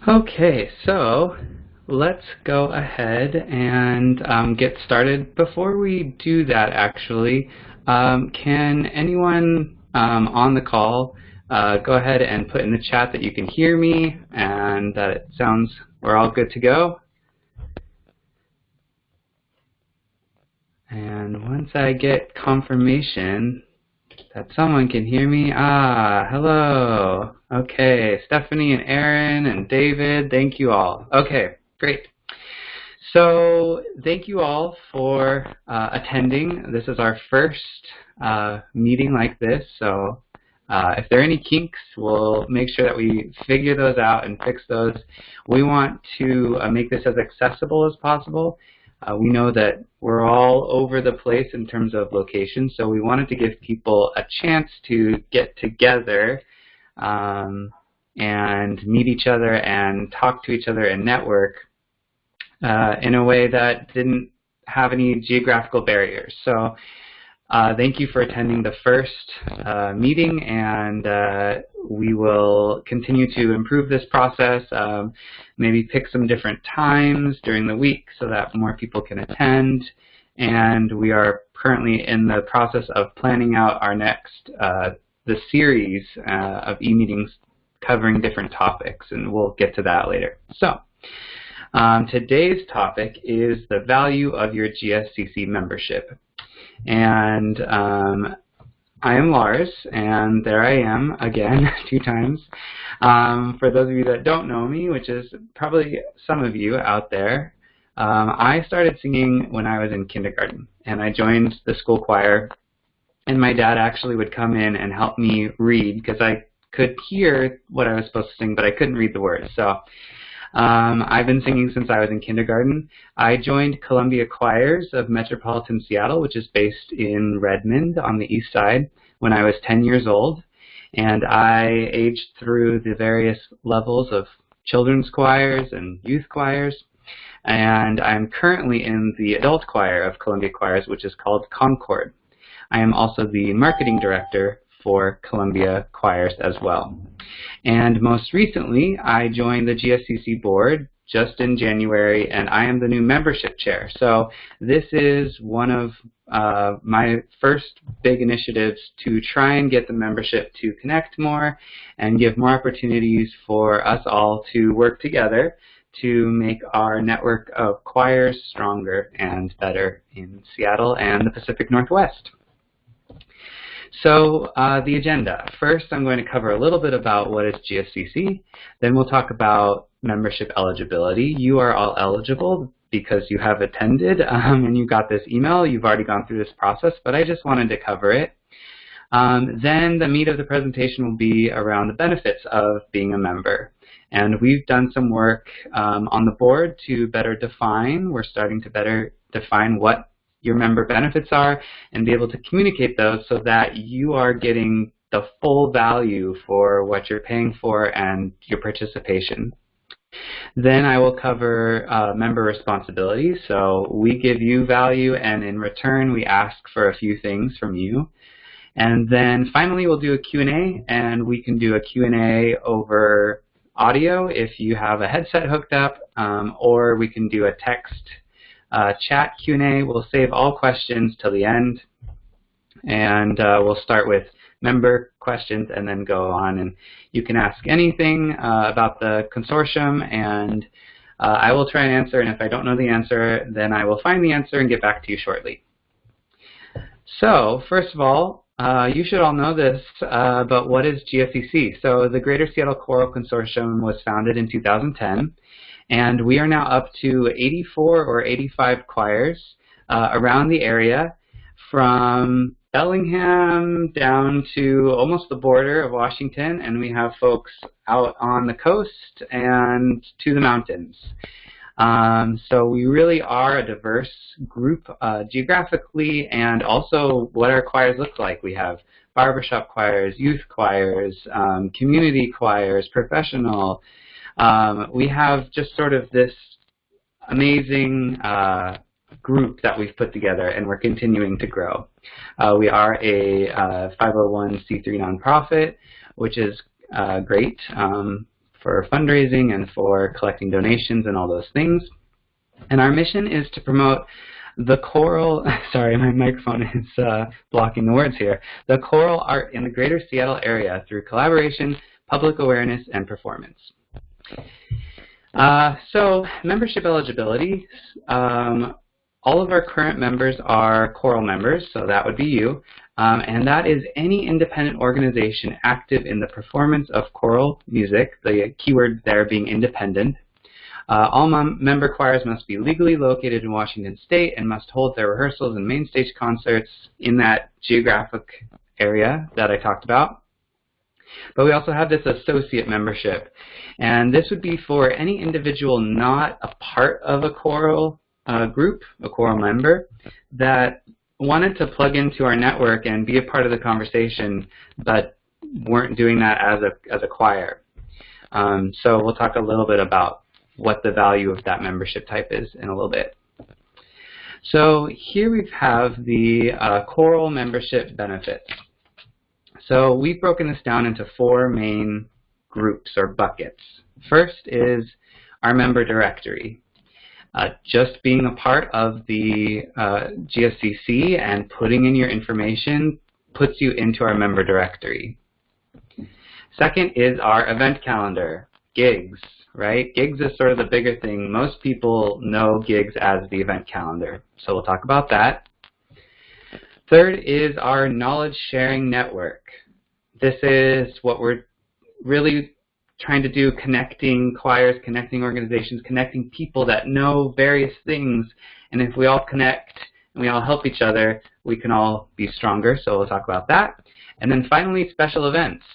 Okay, so let's go ahead and get started. Before we do that, actually, can anyone on the call go ahead and put in the chat that you can hear me and that it sounds we're all good to go? And once I get confirmation that someone can hear me, hello. Okay, Stephanie and Aaron and David, thank you all. Okay, great. So thank you all for attending. This is our first meeting like this, so if there are any kinks, we'll make sure that we figure those out and fix those. We want to make this as accessible as possible. We know that we're all over the place in terms of location, so we wanted to give people a chance to get together and meet each other and talk to each other and network in a way that didn't have any geographical barriers. So thank you for attending the first meeting, and we will continue to improve this process, maybe pick some different times during the week so that more people can attend. And we are currently in the process of planning out our next, the series of e-meetings covering different topics, and we'll get to that later. So today's topic is the value of your GSCC membership. And I am Lars, and there I am again 2 times. For those of you that don't know me, which is probably some of you out there, I started singing when I was in kindergarten, and I joined the school choir, and my dad actually would come in and help me read because I could hear what I was supposed to sing, but I couldn't read the words. So I've been singing since I was in kindergarten. I joined Columbia Choirs of Metropolitan Seattle, which is based in Redmond on the east side, when I was 10 years old. And I aged through the various levels of children's choirs and youth choirs. And I'm currently in the adult choir of Columbia Choirs, which is called Concord. I am also the marketing director for Columbia Choirs as well. And most recently, I joined the GSCC board just in January, and I am the new membership chair. So this is one of my first big initiatives to try and get the membership to connect more and give more opportunities for us all to work together to make our network of choirs stronger and better in Seattle and the Pacific Northwest. So the agenda. First, I'm going to cover a little bit about what is GSCC. Then we'll talk about membership eligibility. You are all eligible because you have attended and you got this email. You've already gone through this process, but I just wanted to cover it. Then the meat of the presentation will be around the benefits of being a member. And we've done some work on the board to better define. We're starting to better define what your member benefits are and be able to communicate those so that you are getting the full value for what you're paying for and your participation. Then I will cover member responsibilities. So we give you value, and in return we ask for a few things from you. And then finally we'll do a Q&A, and we can do a Q&A over audio if you have a headset hooked up, or we can do a text chat Q&A. We'll save all questions till the end, and we'll start with member questions and then go on, and you can ask anything about the consortium, and I will try and answer, and if I don't know the answer, then I will find the answer and get back to you shortly. So first of all, you should all know this, but what is GSCC? So the Greater Seattle Choral Consortium was founded in 2010. And we are now up to 84 or 85 choirs around the area, from Bellingham down to almost the border of Washington, and we have folks out on the coast and to the mountains. So we really are a diverse group geographically, and also what our choirs look like. We have barbershop choirs, youth choirs, community choirs, professional. We have just sort of this amazing group that we've put together, and we're continuing to grow. We are a 501c3 nonprofit, which is great for fundraising and for collecting donations and all those things. And our mission is to promote the choral, sorry, my microphone is blocking the words here, the choral art in the greater Seattle area through collaboration, public awareness, and performance. So membership eligibility, all of our current members are choral members, so that would be you, and that is any independent organization active in the performance of choral music, the keyword there being independent. All member choirs must be legally located in Washington State and must hold their rehearsals and main stage concerts in that geographic area that I talked about. But we also have this associate membership, and this would be for any individual not a part of a choral group, a choral member, that wanted to plug into our network and be a part of the conversation, but weren't doing that as a choir. So we'll talk a little bit about what the value of that membership type is in a little bit. So here we have the choral membership benefits. So we've broken this down into 4 main groups or buckets. First is our member directory. Just being a part of the GSCC and putting in your information puts you into our member directory. Second is our event calendar, gigs, right? Gigs is sort of the bigger thing. Most people know gigs as the event calendar, so we'll talk about that. Third is our knowledge sharing network. This is what we're really trying to do, connecting choirs, connecting organizations, connecting people that know various things, and if we all connect and we all help each other, we can all be stronger, so we'll talk about that. And then finally, special events.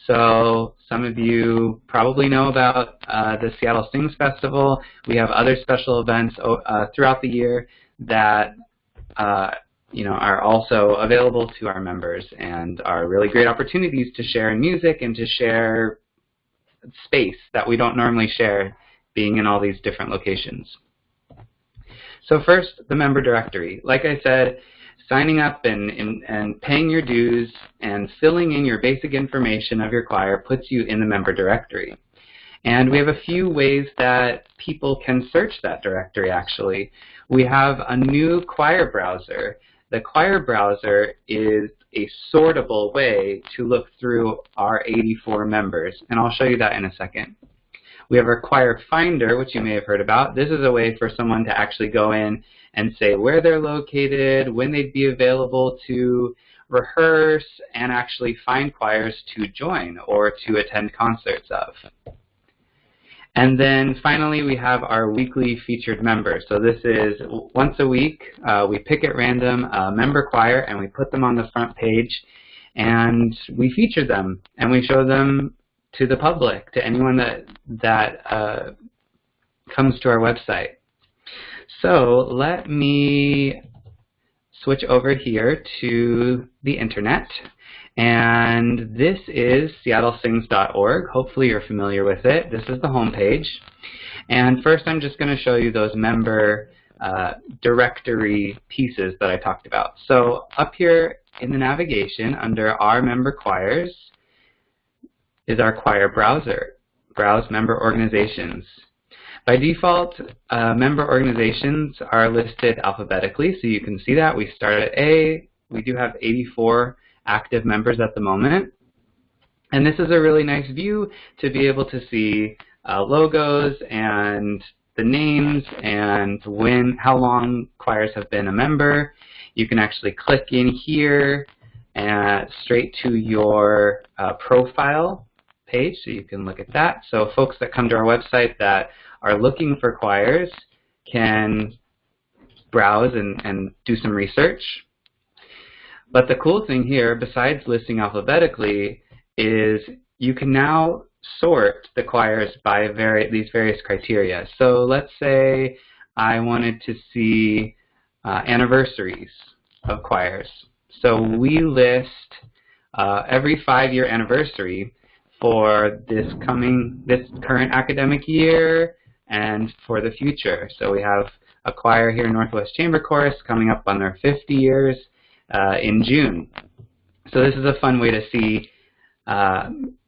So some of you probably know about the Seattle Sings Festival. We have other special events throughout the year that are also available to our members and are really great opportunities to share music and to share space that we don't normally share, being in all these different locations. So first, the member directory. Like I said, signing up and paying your dues and filling in your basic information of your choir puts you in the member directory. And we have a few ways that people can search that directory, actually. We have a new choir browser. The choir browser is a sortable way to look through our 84 members, and I'll show you that in a second. We have our choir finder, which you may have heard about. This is a way for someone to actually go in and say where they're located, when they'd be available to rehearse, and actually find choirs to join or to attend concerts of. And then finally, we have our weekly featured members. So this is once a week. We pick at random a member choir and we put them on the front page, and we feature them and we show them to the public, to anyone that comes to our website. So let me switch over here to the internet. And this is seattlesings.org. Hopefully you're familiar with it. This is the home page. And first I'm just going to show you those member directory pieces that I talked about. So up here in the navigation under our member choirs is our choir browser. Browse member organizations. By default, member organizations are listed alphabetically, so you can see that. We start at A. We do have 84 active members at the moment. And this is a really nice view to be able to see logos and the names and how long choirs have been a member. You can actually click in here and straight to your profile page, so you can look at that. So folks that come to our website that are looking for choirs can browse and do some research. But the cool thing here, besides listing alphabetically, is you can now sort the choirs by these various criteria. So let's say I wanted to see anniversaries of choirs. So we list every 5-year anniversary for this current academic year and for the future. So we have a choir here, Northwest Chamber Chorus, coming up on their 50 years. In June. So this is a fun way to see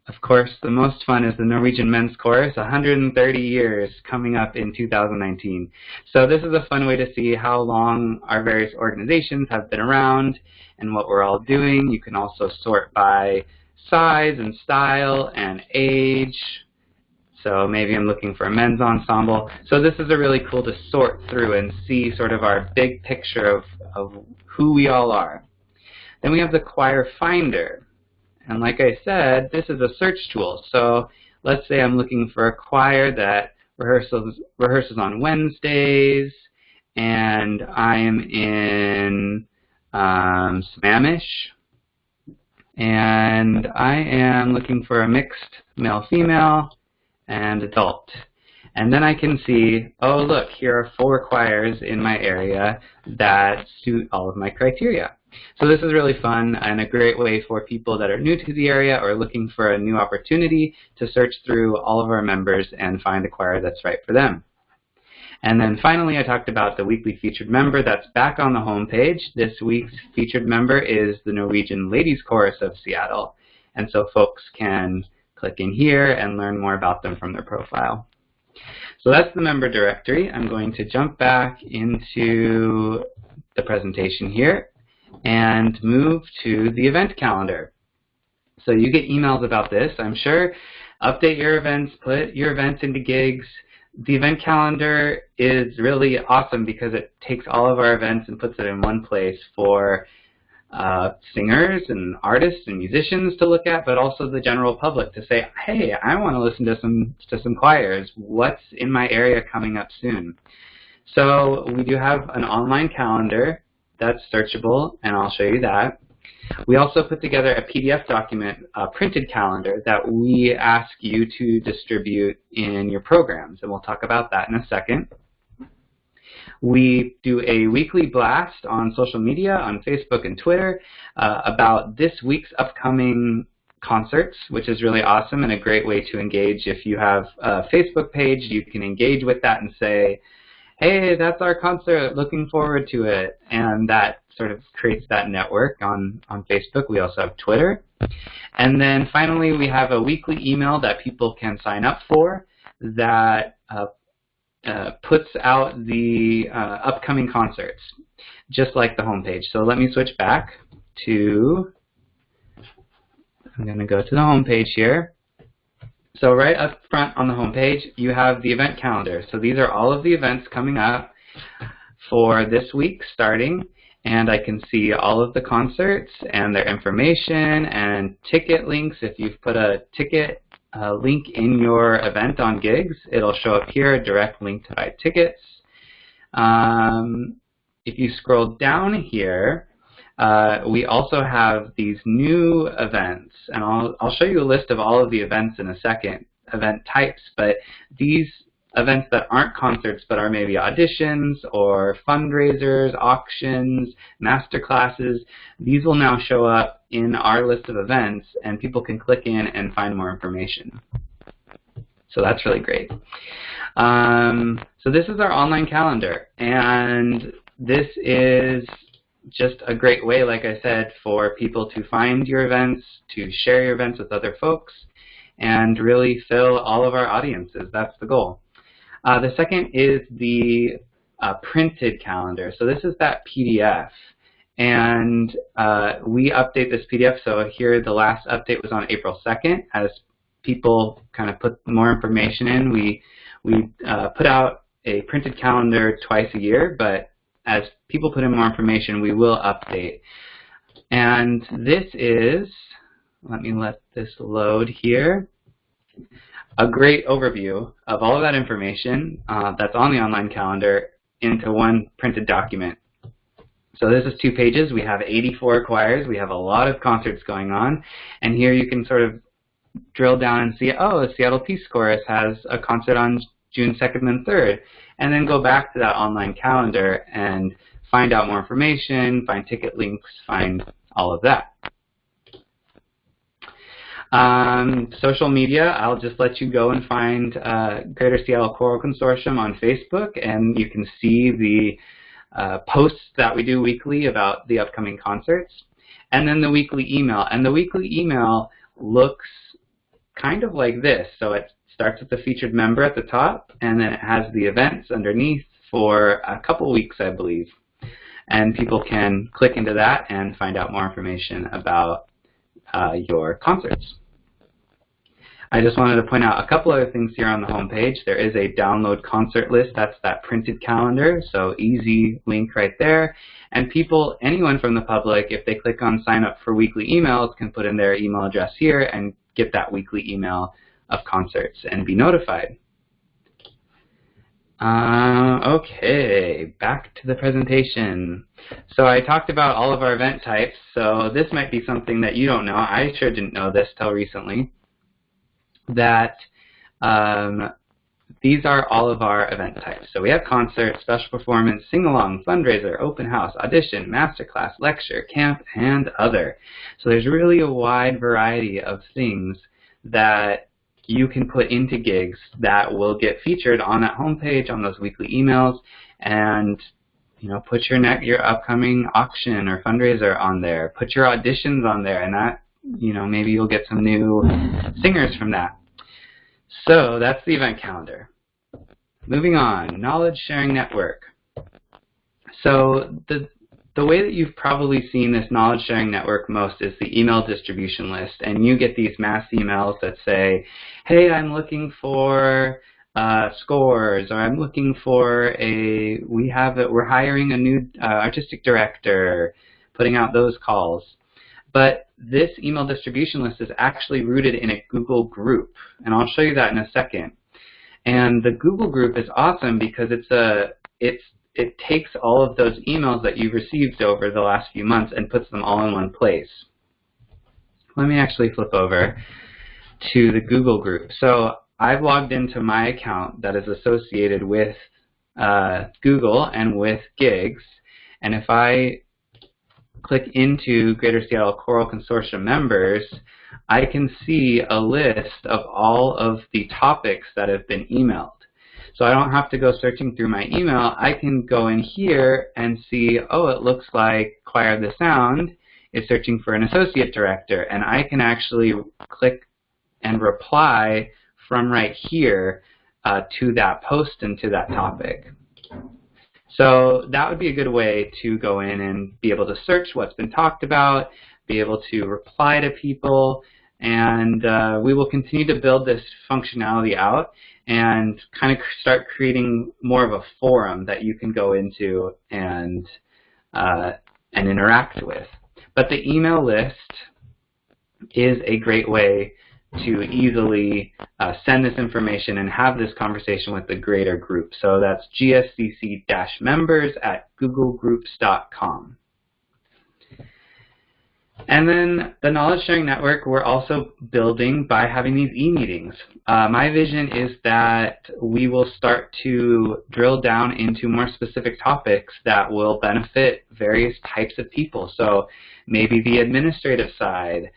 of course, the most fun is the Norwegian Men's Chorus, 130 years coming up in 2019. So this is a fun way to see how long our various organizations have been around and what we're all doing. You can also sort by size and style and age. So maybe I'm looking for a men's ensemble. So this is a really cool to sort through and see sort of our big picture of who we all are. Then we have the choir finder. And like I said, this is a search tool. So let's say I'm looking for a choir that rehearses on Wednesdays, and I am in Sammamish, and I am looking for a mixed male-female and adult. And then I can see, oh look, here are 4 choirs in my area that suit all of my criteria. So this is really fun and a great way for people that are new to the area or looking for a new opportunity to search through all of our members and find a choir that's right for them. And then finally, I talked about the weekly featured member that's back on the home page. This week's featured member is the Norwegian Ladies Chorus of Seattle. And so folks can click in here and learn more about them from their profile. So that's the member directory. I'm going to jump back into the presentation here and move to the event calendar. So you get emails about this, I'm sure. Update your events, put your events into gigs. The event calendar is really awesome because it takes all of our events and puts it in one place for singers and artists and musicians to look at, but also the general public to say, hey, I want to listen to some choirs. What's in my area coming up soon? So we do have an online calendar that's searchable, and I'll show you that. We also put together a PDF document, a printed calendar, that we ask you to distribute in your programs, and we'll talk about that in a second. We do a weekly blast on social media, on Facebook and Twitter, about this week's upcoming concerts, which is really awesome and a great way to engage. If you have a Facebook page, you can engage with that and say, hey, that's our concert, looking forward to it. And that sort of creates that network on Facebook. We also have Twitter. And then finally, we have a weekly email that people can sign up for that puts out the upcoming concerts, just like the homepage. So let me switch back to, I'm going to go to the homepage here. So right up front on the homepage, you have the event calendar. So these are all of the events coming up for this week starting, and I can see all of the concerts and their information and ticket links. If you've put a ticket link in your event on gigs, it'll show up here, a direct link to buy tickets. If you scroll down here, we also have these new events, and I'll show you a list of all of the events in a second, event types, but these events that aren't concerts but are maybe auditions or fundraisers, auctions, master classes, these will now show up in our list of events, and people can click in and find more information. So that's really great. So this is our online calendar, and this is just a great way, like I said, for people to find your events, to share your events with other folks, and really fill all of our audiences. That's the goal. The second is the printed calendar. So this is that PDF. And we update this PDF. So here the last update was on April 2nd. As people kind of put more information in, we put out a printed calendar twice a year, but as people put in more information, we will update. And this is, let me let this load here, a great overview of all of that information that's on the online calendar into one printed document. So this is 2 pages. We have 84 choirs. We have a lot of concerts going on. And here you can sort of drill down and see, oh, the Seattle Peace Chorus has a concert on June 2nd and 3rd. And then go back to that online calendar and find out more information, find ticket links, find all of that. Social media, I'll just let you go and find Greater Seattle Choral Consortium on Facebook, and you can see the posts that we do weekly about the upcoming concerts. And then the weekly email. And the weekly email looks kind of like this. So it starts with the featured member at the top, and then it has the events underneath for a couple weeks, I believe. And people can click into that and find out more information about your concerts. I just wanted to point out a couple other things here on the home page. There is a download concert list. That's that printed calendar, so easy link right there. And people, anyone from the public, if they click on sign up for weekly emails, can put in their email address here and get that weekly email of concerts and be notified. Okay, back to the presentation. So I talked about all of our event types, so this might be something that you don't know. I sure didn't know this till recently, that these are all of our event types. So we have concert, special performance, sing-along, fundraiser, open house, audition, masterclass, lecture, camp, and other. So there's really a wide variety of things that you can put into gigs that will get featured on that homepage, on those weekly emails, and put your upcoming auction or fundraiser on there. Put your auditions on there, and that maybe you'll get some new singers from that. So that's the event calendar. Moving on, knowledge sharing network. So the way that you've probably seen this knowledge sharing network most is the email distribution list, and you get these mass emails that say, hey, I'm looking for scores, or I'm looking for we're hiring a new artistic director, putting out those calls. But this email distribution list is actually rooted in a Google group, and I'll show you that in a second. And the Google group is awesome because it takes all of those emails that you've received over the last few months and puts them all in one place. Let me actually flip over to the Google group. So I've logged into my account that is associated with Google and with gigs, and if I click into Greater Seattle Choral Consortium members, I can see a list of all of the topics that have been emailed. So I don't have to go searching through my email. I can go in here and see, oh, it looks like Choir of the Sound is searching for an associate director, and I can actually click and reply from right here to that post and to that topic. So that would be a good way to go in and be able to search what's been talked about, be able to reply to people, and we will continue to build this functionality out and kind of start creating more of a forum that you can go into and interact with. But the email list is a great way to easily send this information and have this conversation with the greater group. So that's gscc-members@googlegroups.com. And then the knowledge sharing network we're also building by having these e-meetings. My vision is that we will start to drill down into more specific topics that will benefit various types of people. So maybe the administrative side,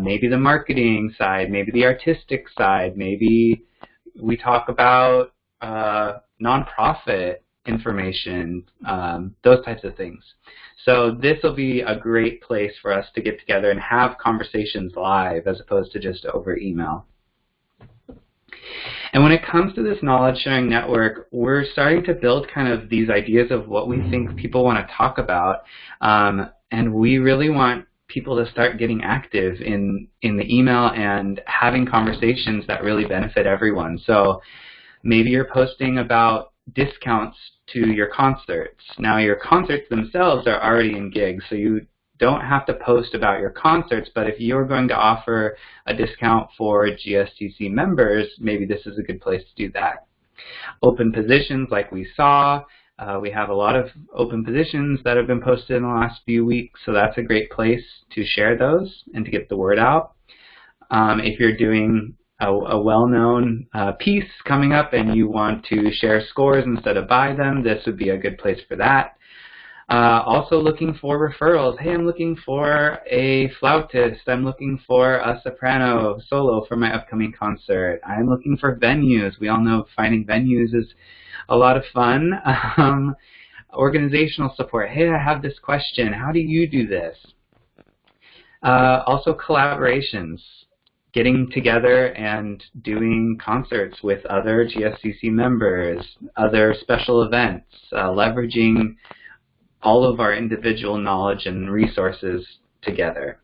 maybe the marketing side, maybe the artistic side, maybe we talk about nonprofit information, those types of things. So this will be a great place for us to get together and have conversations live as opposed to just over email. And when it comes to this knowledge sharing network, we're starting to build kind of these ideas of what we think people want to talk about, and we really want people to start getting active in the email and having conversations that really benefit everyone. So maybe you're posting about discounts to your concerts. Now your concerts themselves are already in gigs, so you don't have to post about your concerts, but if you're going to offer a discount for GSCC members, maybe this is a good place to do that. Open positions like we saw, we have a lot of open positions that have been posted in the last few weeks, so that's a great place to share those and to get the word out. If you're doing a well-known piece coming up and you want to share scores instead of buy them, this would be a good place for that. Also looking for referrals. Hey, I'm looking for a flautist. I'm looking for a soprano solo for my upcoming concert. I'm looking for venues. We all know finding venues is a lot of fun. Organizational support. Hey, I have this question. How do you do this? Also collaborations. getting together and doing concerts with other GSCC members, other special events, leveraging all of our individual knowledge and resources together.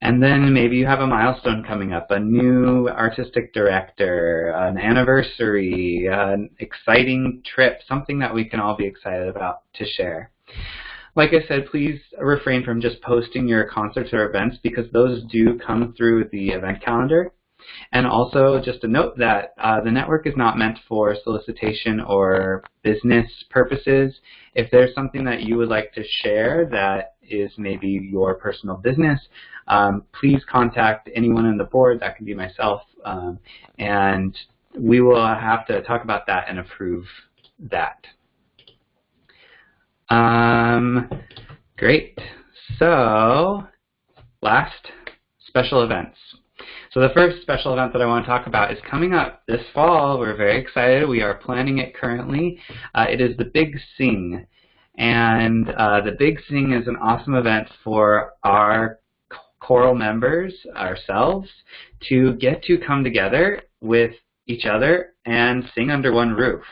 And then maybe you have a milestone coming up, a new artistic director, an anniversary, an exciting trip, something that we can all be excited about to share. Like I said, please refrain from just posting your concerts or events because those do come through the event calendar. And also just a note that the network is not meant for solicitation or business purposes. If there's something that you would like to share that is maybe your personal business, please contact anyone on the board. That can be myself. And we will have to talk about that and approve that. Great. So, last, special events. So the first special event that I want to talk about is coming up this fall. We're very excited. We are planning it currently. It is the Big Sing. And the Big Sing is an awesome event for our choral members, ourselves, to get to come together with each other and sing under one roof.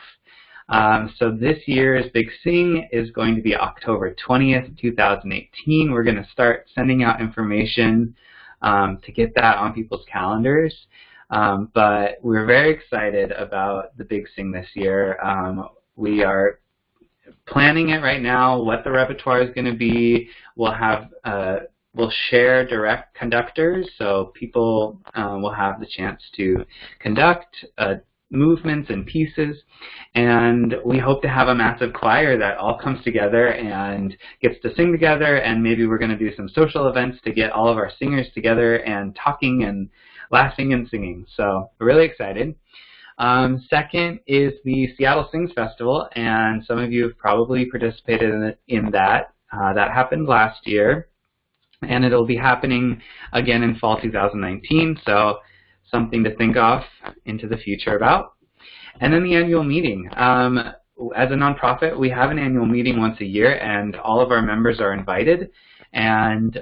So this year's Big Sing is going to be October 20th, 2018. We're going to start sending out information to get that on people's calendars. But we're very excited about the Big Sing this year. We are planning it right now, what the repertoire is going to be. We'll share direct conductors, so people will have the chance to conduct movements and pieces, and we hope to have a massive choir that all comes together and gets to sing together, and maybe we're going to do some social events to get all of our singers together and talking and laughing and singing. So we're really excited. Second is the Seattle Sings Festival, and some of you have probably participated in that. That happened last year, and it'll be happening again in fall 2019, so something to think of into the future about. And then the annual meeting. As a nonprofit, we have an annual meeting once a year, and all of our members are invited. And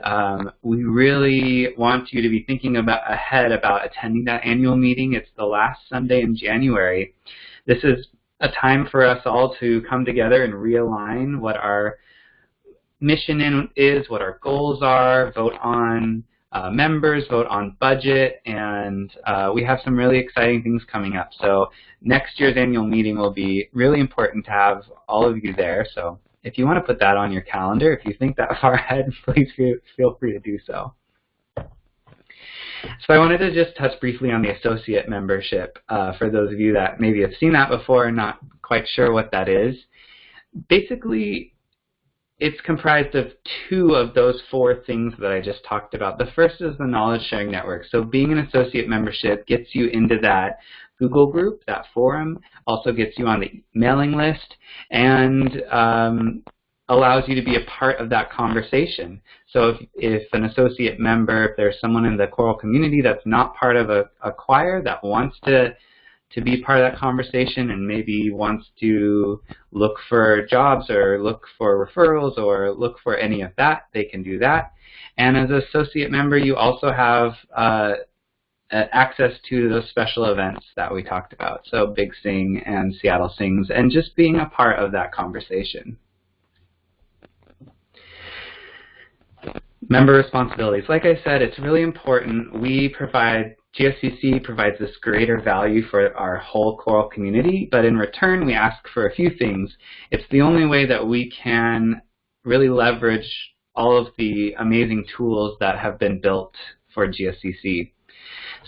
we really want you to be thinking ahead about attending that annual meeting. It's the last Sunday in January. This is a time for us all to come together and realign what our mission is, what our goals are, vote on members, vote on budget, and we have some really exciting things coming up. So next year's annual meeting will be really important to have all of you there. So if you want to put that on your calendar, if you think that far ahead, please feel free to do so. So I wanted to just touch briefly on the associate membership for those of you that maybe have seen that before and not quite sure what that is. Basically, it's comprised of two of those four things that I just talked about. The first is the knowledge sharing network. So being an associate membership gets you into that Google group, that forum, also gets you on the mailing list, and allows you to be a part of that conversation. So if an associate member, if there's someone in the choral community that's not part of a choir that wants to be part of that conversation and maybe wants to look for jobs or look for referrals or look for any of that, they can do that. And as an associate member, you also have access to those special events that we talked about, so Big Sing and Seattle Sings, and just being a part of that conversation. Member responsibilities. Like I said, it's really important. GSCC provides this greater value for our whole choral community, but in return we ask for a few things. It's the only way that we can really leverage all of the amazing tools that have been built for GSCC.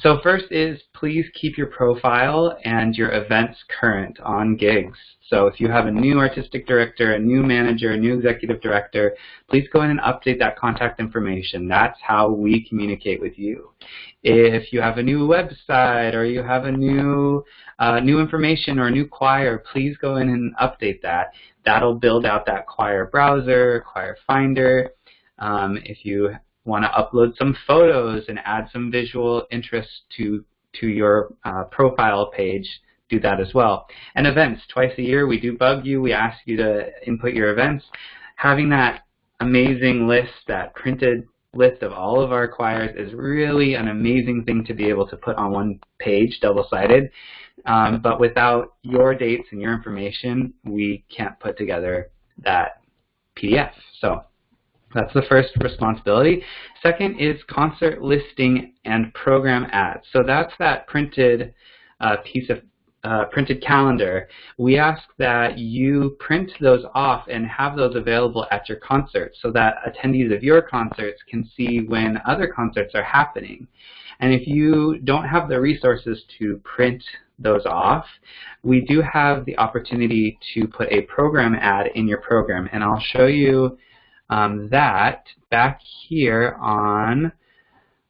So first is, please keep your profile and your events current on gigs. So if you have a new artistic director, a new manager, a new executive director, please go in and update that contact information. That's how we communicate with you. If you have a new website or you have a new information or a new choir, please go in and update that. That'll build out that choir browser, choir finder. If you want to upload some photos and add some visual interest to your profile page, do that as well. And events, twice a year we do bug you, we ask you to input your events. Having that amazing list, that printed list of all of our choirs is really an amazing thing to be able to put on one page, double-sided. But without your dates and your information, we can't put together that PDF. So that's the first responsibility. Second is concert listing and program ads. So that's that printed piece of printed calendar. We ask that you print those off and have those available at your concerts so that attendees of your concerts can see when other concerts are happening. And if you don't have the resources to print those off, we do have the opportunity to put a program ad in your program. And I'll show you that back here on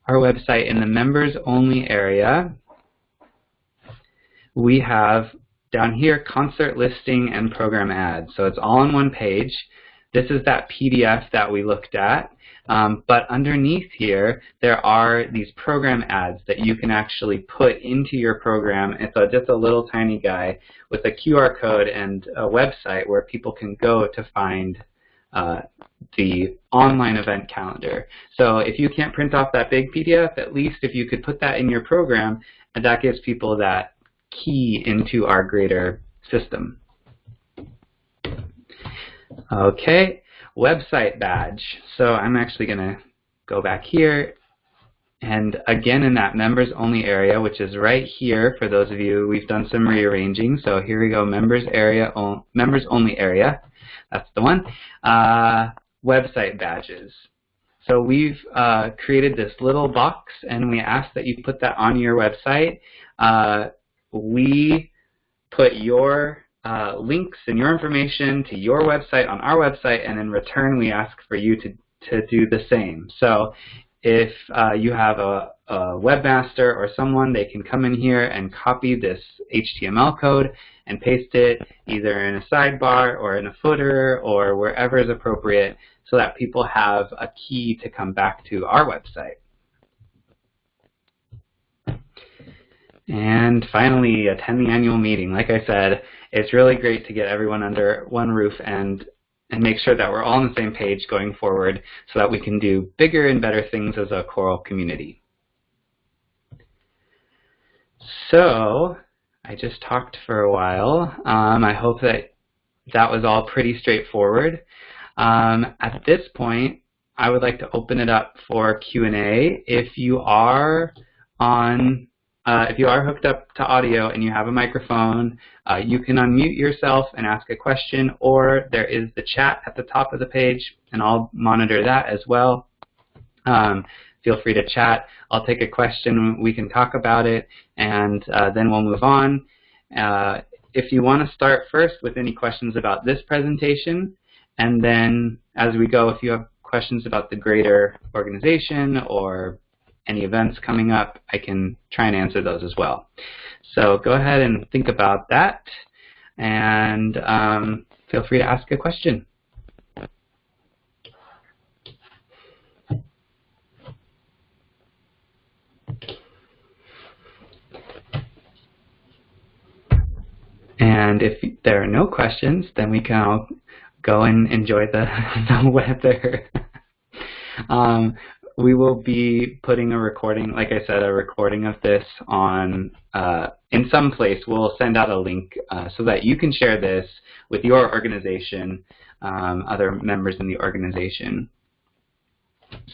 our website in the members only area. We have down here concert listing and program ads. So it's all on one page. This is that PDF that we looked at. But underneath here, there are these program ads that you can actually put into your program. It's just a little tiny guy with a QR code and a website where people can go to find the online event calendar. So if you can't print off that big PDF, at least if you could put that in your program, and that gives people that key into our greater system. Okay, website badge. So I'm actually going to go back here, and again in that members only area, which is right here for those of you, we've done some rearranging. So here we go, members only area. That's the one. Website badges. So we've created this little box, and we ask that you put that on your website. We put your links and your information to your website on our website, and in return we ask for you to do the same. So if you have a webmaster or someone, they can come in here and copy this HTML code and paste it either in a sidebar or in a footer or wherever is appropriate so that people have a key to come back to our website. And finally, attend the annual meeting. Like I said, it's really great to get everyone under one roof and make sure that we're all on the same page going forward so that we can do bigger and better things as a choral community. So I just talked for a while. I hope that that was all pretty straightforward. At this point, I would like to open it up for Q&A. If you are hooked up to audio and you have a microphone, you can unmute yourself and ask a question, or there is the chat at the top of the page, and I'll monitor that as well. Feel free to chat. I'll take a question, we can talk about it, and then we'll move on. If you want to start first with any questions about this presentation, and then as we go, if you have questions about the greater organization or any events coming up, I can try and answer those as well. So go ahead and think about that, and feel free to ask a question. And if there are no questions, then we can all go and enjoy the weather. We will be putting a recording, like I said, a recording of this on in some place. We'll send out a link so that you can share this with your organization, other members in the organization.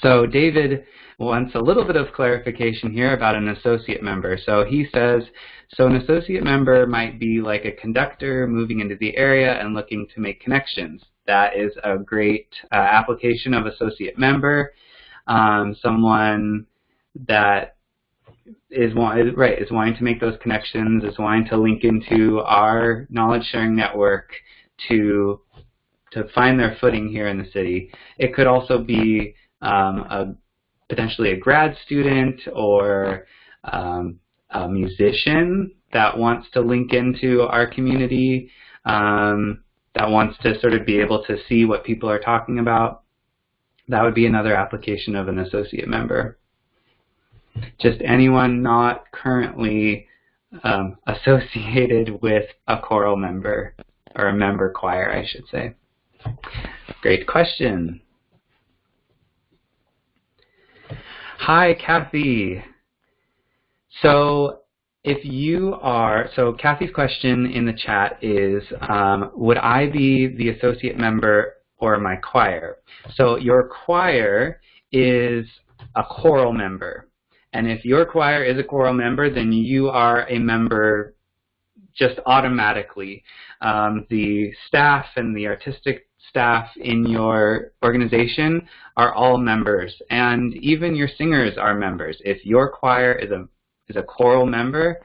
So David wants a little bit of clarification here about an associate member. So he says, so an associate member might be like a conductor moving into the area and looking to make connections. That is a great application of associate member. Someone that is wanting to make those connections, is wanting to link into our knowledge sharing network to find their footing here in the city. It could also be potentially a grad student or a musician that wants to link into our community, that wants to sort of be able to see what people are talking about. That would be another application of an associate member. Just anyone not currently associated with a choral member, or a member choir, I should say. Great question. Hi, Kathy. So Kathy's question in the chat is, would I be the associate member or my choir? So your choir is a choral member. And if your choir is a choral member, then you are a member just automatically. The staff and the artistic staff in your organization are all members, and even your singers are members. If your choir is a choral member,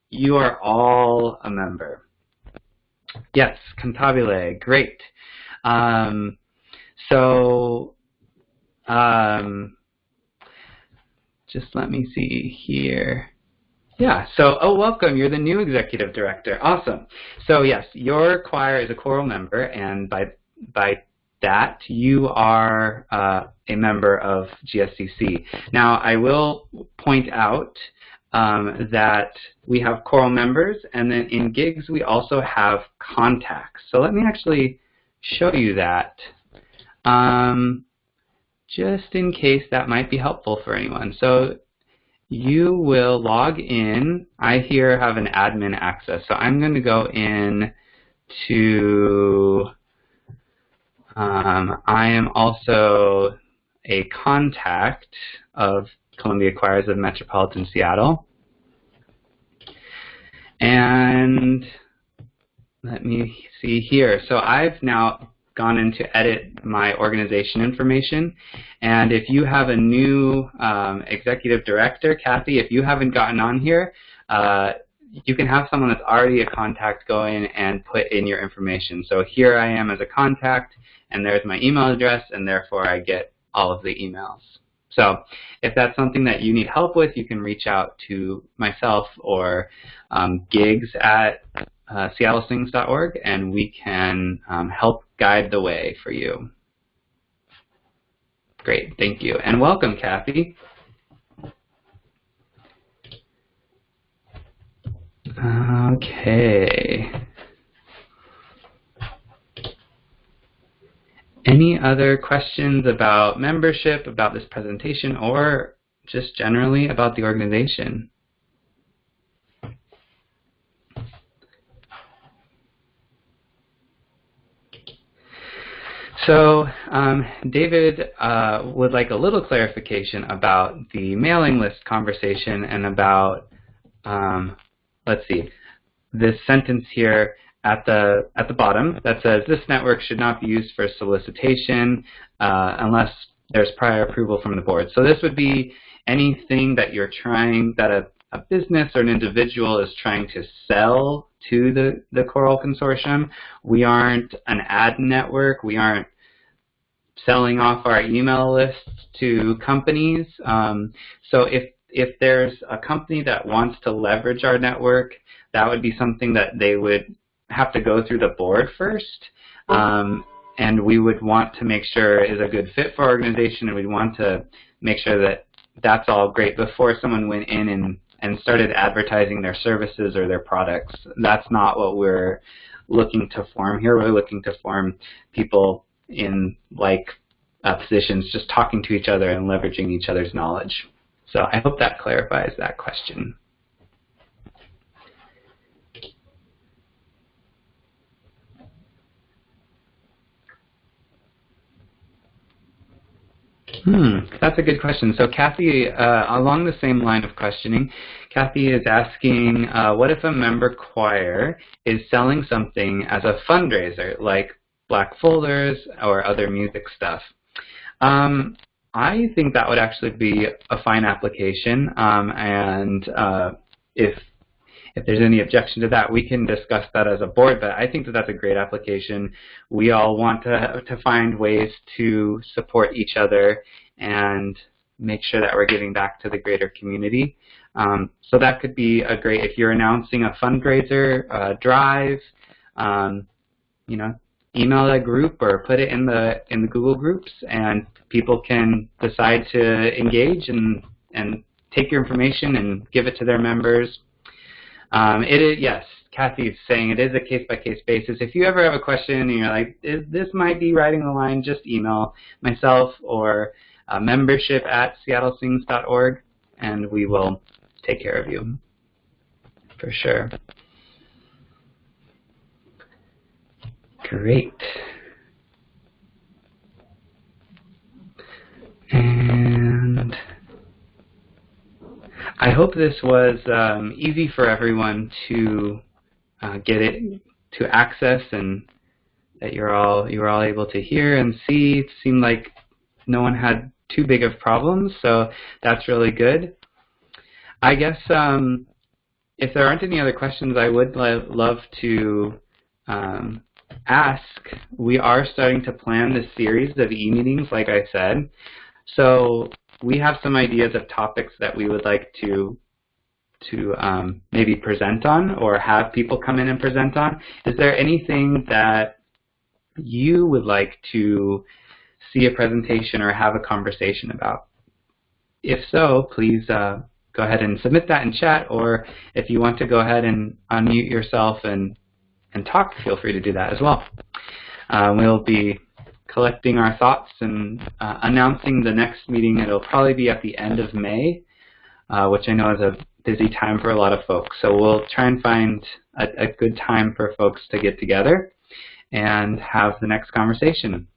you are all a member. Yes, cantabile, great. Just let me see here. Yeah, so, welcome. You're the new executive director. Awesome. So yes, your choir is a choral member, and by that, you are a member of GSCC. Now, I will point out that we have choral members, and then in gigs, we also have contacts. So let me actually show you that, just in case that might be helpful for anyone. So you will log in. I here have an admin access, so I'm going to go in to, I am also a contact of Columbia Choirs of Metropolitan Seattle. And let me see here. So I've now gone in to edit my organization information, and if you have a new executive director, Kathy, if you haven't gotten on here, you can have someone that's already a contact go in and put in your information. So here I am as a contact, and there's my email address, and therefore I get all of the emails. So if that's something that you need help with, you can reach out to myself or gigs at seattlesings.org, and we can help guide the way for you. Great, thank you. And welcome, Kathy. Okay. Any other questions about membership, about this presentation, or just generally about the organization? So David would like a little clarification about the mailing list conversation and about, let's see, this sentence here at the bottom that says this network should not be used for solicitation unless there's prior approval from the board. So this would be anything that you're trying, that a business or an individual is trying to sell to the Choral Consortium. We aren't an ad network. We aren't selling off our email lists to companies. So if there's a company that wants to leverage our network, that would be something that they would have to go through the board first. And we would want to make sure is a good fit for our organization, and we'd want to make sure that that's all great before someone went in and started advertising their services or their products. That's not what we're looking to form here. We're looking to form people in like positions, just talking to each other and leveraging each other's knowledge. So I hope that clarifies that question. That's a good question. So Kathy, along the same line of questioning, Kathy is asking, what if a member choir is selling something as a fundraiser, like black folders or other music stuff? I think that would actually be a fine application, and if there's any objection to that, we can discuss that as a board, but I think that that's a great application. We all want to find ways to support each other and make sure that we're giving back to the greater community. So that could be a great, if you're announcing a fundraiser drive, you know, email a group or put it in the Google groups, and people can decide to engage and take your information and give it to their members. Yes, Kathy's saying it is a case-by-case basis. If you ever have a question and you're like, this might be writing the line, just email myself or membership@seattlesings.org, and we will take care of you for sure. Great. And I hope this was easy for everyone to get it to access, and that you were all able to hear and see. It seemed like no one had too big of problems, so that's really good. I guess if there aren't any other questions, I would love to ask. We are starting to plan this series of e-meetings, like I said. So we have some ideas of topics that we would like to maybe present on, or have people come in and present on. Is there anything that you would like to see a presentation or have a conversation about? If so, please go ahead and submit that in chat, or if you want to go ahead and unmute yourself and talk, feel free to do that as well. We'll be collecting our thoughts and announcing the next meeting. It'll probably be at the end of May, which I know is a busy time for a lot of folks. So we'll try and find a good time for folks to get together and have the next conversation.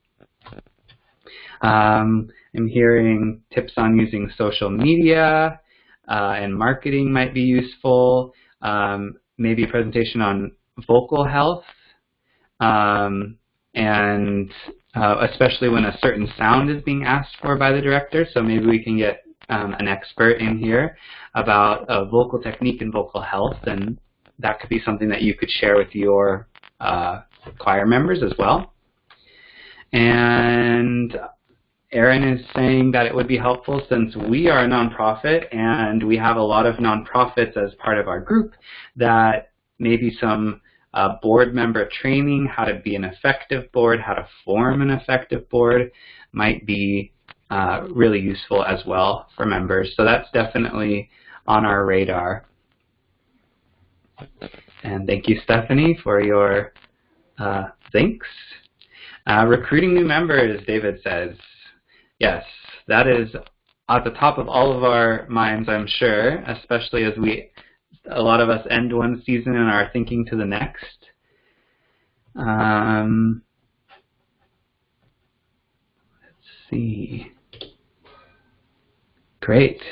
I'm hearing tips on using social media and marketing might be useful. Maybe a presentation on vocal health, and especially when a certain sound is being asked for by the director. So maybe we can get an expert in here about vocal technique and vocal health, and that could be something that you could share with your choir members as well. And Erin is saying that it would be helpful, since we are a nonprofit and we have a lot of nonprofits as part of our group, that maybe some board member training, how to be an effective board, how to form an effective board, might be really useful as well for members. So that's definitely on our radar. And thank you, Stephanie, for your thanks. Recruiting new members, David says. Yes, that is at the top of all of our minds, I'm sure, especially as a lot of us end one season and are thinking to the next. Let's see. Great.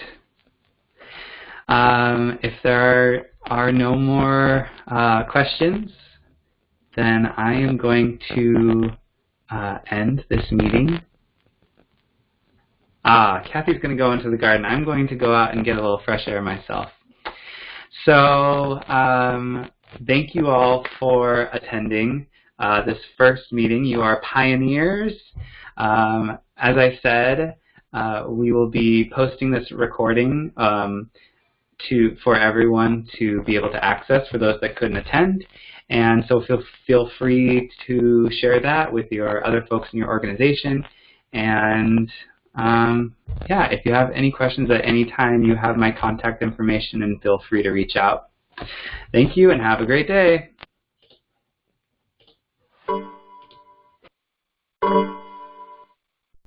If there are no more questions, then I am going to end this meeting. Kathy's going to go into the garden. I'm going to go out and get a little fresh air myself. So thank you all for attending this first meeting. You are pioneers. As I said, we will be posting this recording for everyone to be able to access for those that couldn't attend. And so feel free to share that with your other folks in your organization. And yeah, if you have any questions at any time, you have my contact information, and feel free to reach out. Thank you, and have a great day.